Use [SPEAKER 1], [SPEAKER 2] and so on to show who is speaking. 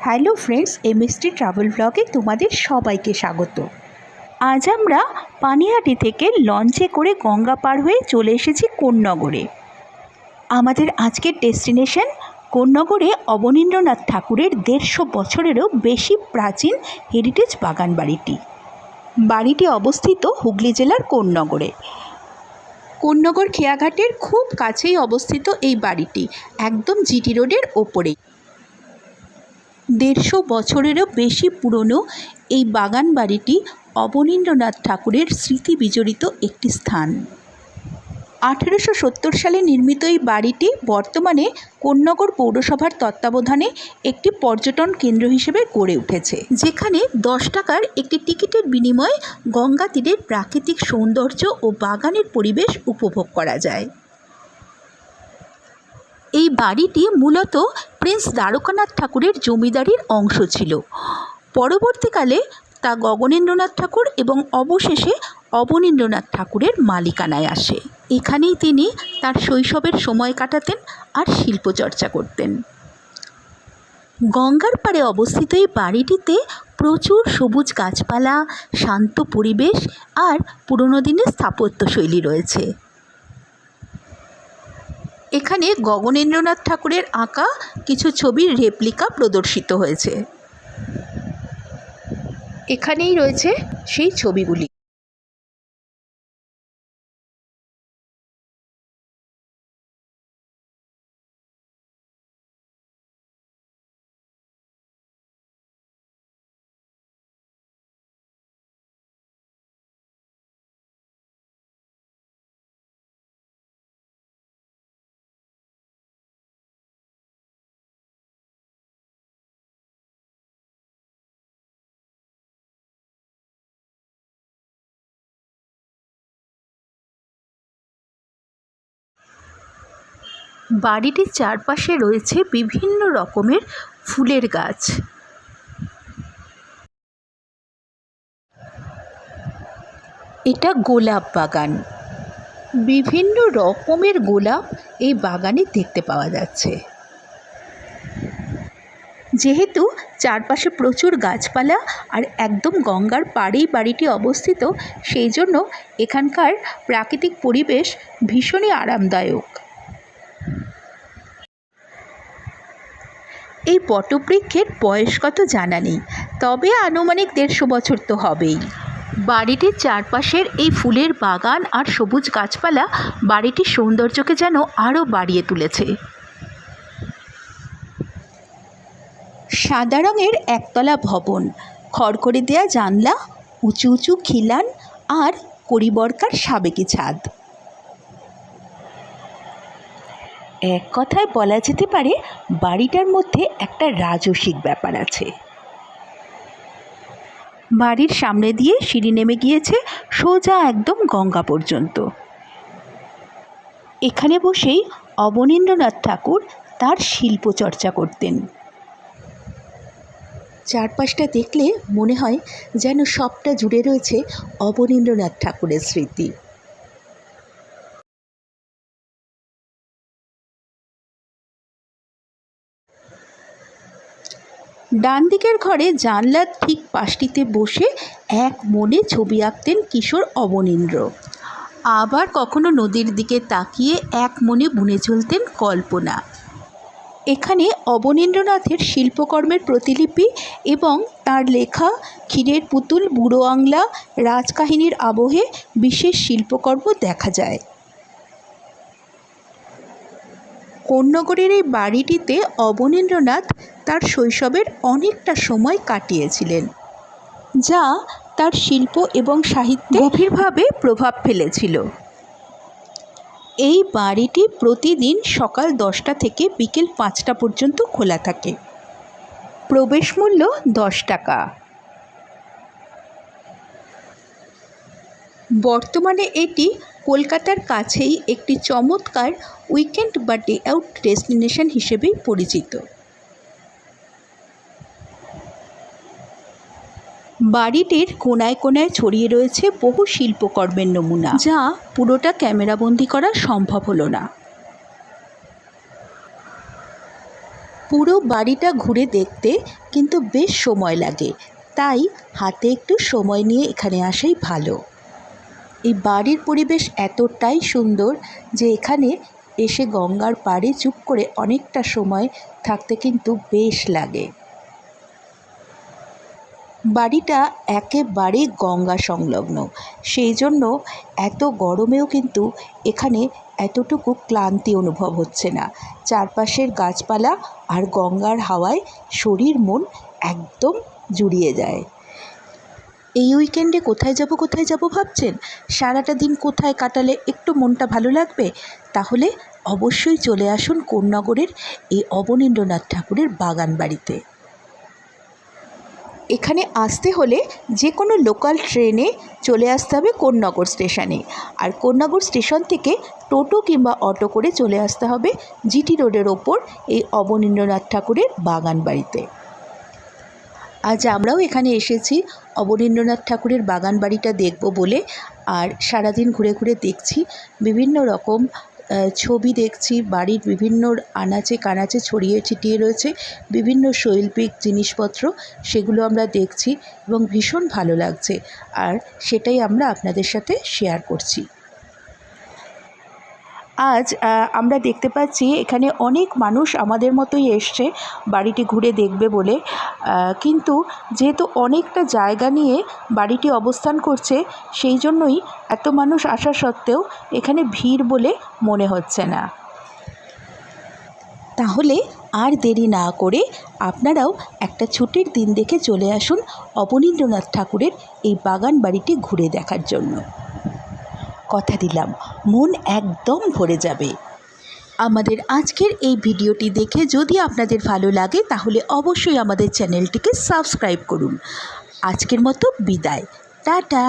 [SPEAKER 1] Hello friends, MST travel ব্লগে তোমাদের সবাইকে স্বাগত। আজ আমরা পানিহাটি থেকে লঞ্চে করে গঙ্গা পার হয়ে চলে এসেছি কোন্নগরে। আমাদের আজকের ডেস্টিনেশন কোন্নগরে অবনীন্দ্রনাথ ঠাকুরের 150 বছরেরও বেশি প্রাচীন হেরিটেজ বাগান বাড়িটি। বাড়িটি অবস্থিত হুগলি জেলার কোন্নগরে। কোন্নগর খেয়াঘাটের খুব কাছেই অবস্থিত এই বাড়িটি, একদম জিটি রোডের ওপরেই। 150 বছরেরও বেশি পুরনো এই বাগান বাড়িটি অবনীন্দ্রনাথ ঠাকুরের স্মৃতি বিজড়িত একটি স্থান। 1870 সালে নির্মিত এই বাড়িটি বর্তমানে কোন্নগর পৌরসভার তত্ত্বাবধানে একটি পর্যটন কেন্দ্র হিসেবে গড়ে উঠেছে, যেখানে 10 টাকার একটি টিকিটের বিনিময়ে গঙ্গা তীরের প্রাকৃতিক সৌন্দর্য ও বাগানের পরিবেশ উপভোগ করা যায়। এই বাড়িটি মূলত প্রিন্স দ্বারকানাথ ঠাকুরের জমিদারির অংশ ছিল। পরবর্তীকালে তা গগনেন্দ্রনাথ ঠাকুর এবং অবশেষে অবনীন্দ্রনাথ ঠাকুরের মালিকানায় আসে। এখানেই তিনি তার শৈশবের সময় কাটাতেন আর শিল্পচর্চা করতেন। গঙ্গার পাড়ে অবস্থিত এই বাড়িটিতে প্রচুর সবুজ গাছপালা, শান্ত পরিবেশ আর পুরনো দিনের স্থাপত্যশৈলী রয়েছে। এখানে গগনেন্দ্রনাথ ঠাকুরের আঁকা কিছু ছবির রেপ্লিকা প্রদর্শিত হয়েছে। এখানেই রয়েছে সেই ছবিগুলি। বাড়িটির চারপাশে রয়েছে বিভিন্ন রকমের ফুলের গাছ। এটা গোলাপ বাগান। বিভিন্ন রকমের গোলাপ এই বাগানে দেখতে পাওয়া যাচ্ছে। যেহেতু চারপাশে প্রচুর গাছপালা আর একদম গঙ্গার পাড়েই বাড়িটি অবস্থিত, সেই জন্য এখানকার প্রাকৃতিক পরিবেশ ভীষণই আরামদায়ক। এই বটবৃক্ষের বয়স কত জানা নেই, তবে আনুমানিক 150 বছর তো হবেই। বাড়িটির চারপাশের এই ফুলের বাগান আর সবুজ গাছপালা বাড়িটির সৌন্দর্যকে যেন আরও বাড়িয়ে তুলেছে। সাদা রঙের একতলা ভবন, খড়খড়ি দেয়া জানলা, উঁচু উঁচু খিলান আর কড়িবরকার সাবেকি ছাদ। এক কথায় বলা যেতে পারে বাড়িটার মধ্যে একটা রাজসিক ব্যাপার আছে। বাড়ির সামনে দিয়ে সিঁড়ি নেমে গিয়েছে সোজা একদম গঙ্গা পর্যন্ত। এখানে বসেই অবনীন্দ্রনাথ ঠাকুর তার শিল্পচর্চা করতেন। চারপাশটা দেখলে মনে হয় যেন সবটা জুড়ে রয়েছে অবনীন্দ্রনাথ ঠাকুরের স্মৃতি। ডান দিকের ঘরে জানলার ঠিক পাশটিতে বসে এক মনে ছবি আঁকতেন কিশোর অবনীন্দ্র। আবার কখনো নদীর দিকে তাকিয়ে এক মনে বুনে চলতেন কল্পনা। এখানে অবনীন্দ্রনাথের শিল্পকর্মের প্রতিলিপি এবং তার লেখা ক্ষীরের পুতুল, বুড়ো আংলা, রাজকাহিনীর আবহে বিশেষ শিল্পকর্ম দেখা যায়। কোন্নগরের এই বাড়িটিতে অবনীন্দ্রনাথ তার শৈশবের অনেকটা সময় কাটিয়েছিলেন, যা তার শিল্প এবং সাহিত্যে গভীরভাবে প্রভাব ফেলেছিল। এই বাড়িটি প্রতিদিন সকাল 10টা থেকে বিকেল 5টা পর্যন্ত খোলা থাকে। প্রবেশ মূল্য 10 টাকা। বর্তমানে এটি কলকাতার কাছেই একটি চমৎকার উইকেন্ড বা ডে আউট ডেস্টিনেশন হিসেবেই পরিচিত। বাড়িটির কোনায় কোনায় ছড়িয়ে রয়েছে বহু শিল্পকর্মের নমুনা, যা পুরোটা ক্যামেরাবন্দি করা সম্ভব হলো না। পুরো বাড়িটা ঘুরে দেখতে কিন্তু বেশ সময় লাগে, তাই হাতে একটু সময় নিয়ে এখানে আসাই ভালো। এই বাড়ির পরিবেশ এতটাই সুন্দর যে এখানে এসে গঙ্গার পাড়ে চুপ করে অনেকটা সময় থাকতে কিন্তু বেশ লাগে। বাড়িটা একেবারে গঙ্গা সংলগ্ন, সেই জন্য এত গরমেও কিন্তু এখানে এতটুকু ক্লান্তি অনুভব হচ্ছে না। চারপাশের গাছপালা আর গঙ্গার হাওয়ায় শরীর মন একদম জুড়িয়ে যায়। এই উইকেন্ডে কোথায় যাব ভাবছেন? সারাটা দিন কোথায় কাটালে একটু মনটা ভালো লাগবে? তাহলে অবশ্যই চলে আসুন কোন্নগরের এই অবনীন্দ্রনাথ ঠাকুরের বাগান বাড়িতে। এখানে আসতে হলে যে কোনো লোকাল ট্রেনে চলে আসতে হবে কোন্নগর স্টেশনে, আর কোন্নগর স্টেশন থেকে টোটো কিংবা অটো করে চলে আসতে হবে জিটি রোডের ওপর এই অবনীন্দ্রনাথ ঠাকুরের বাগান বাড়িতে। আজ আমরাও এখানে এসেছি অবনীন্দ্রনাথ ঠাকুরের বাগান বাড়িটা দেখব বলে, আর সারাদিন ঘুরে ঘুরে দেখছি বিভিন্ন রকম ছবি দেখছি। বাড়ির বিভিন্ন আনাচে কানাচে ছড়িয়ে ছিটিয়ে রয়েছে বিভিন্ন শৈল্পিক জিনিসপত্র, সেগুলো আমরা দেখছি এবং ভীষণ ভালো লাগছে, আর সেটাই আমরা আপনাদের সাথে শেয়ার করছি। আজ আমরা দেখতে পাচ্ছি এখানে অনেক মানুষ আমাদের মতোই এসছে বাড়িটি ঘুরে দেখবে বলে, কিন্তু যেহেতু অনেকটা জায়গা নিয়ে বাড়িটি অবস্থান করছে, সেই জন্যই এত মানুষ আসা সত্ত্বেও এখানে ভিড় বলে মনে হচ্ছে না। তাহলে আর দেরি না করে আপনারাও একটা ছুটির দিন দেখে চলে আসুন অবনীন্দ্রনাথ ঠাকুরের এই বাগান বাড়িটি ঘুরে দেখার জন্য। কথা দিলাম মন একদম ভরে যাবে। আমাদের আজকের এই ভিডিওটি দেখে যদি আপনাদের ভালো লাগে তাহলে অবশ্যই আমাদের চ্যানেলটিকে সাবস্ক্রাইব করুন। আজকের মতো বিদায়, টাটা।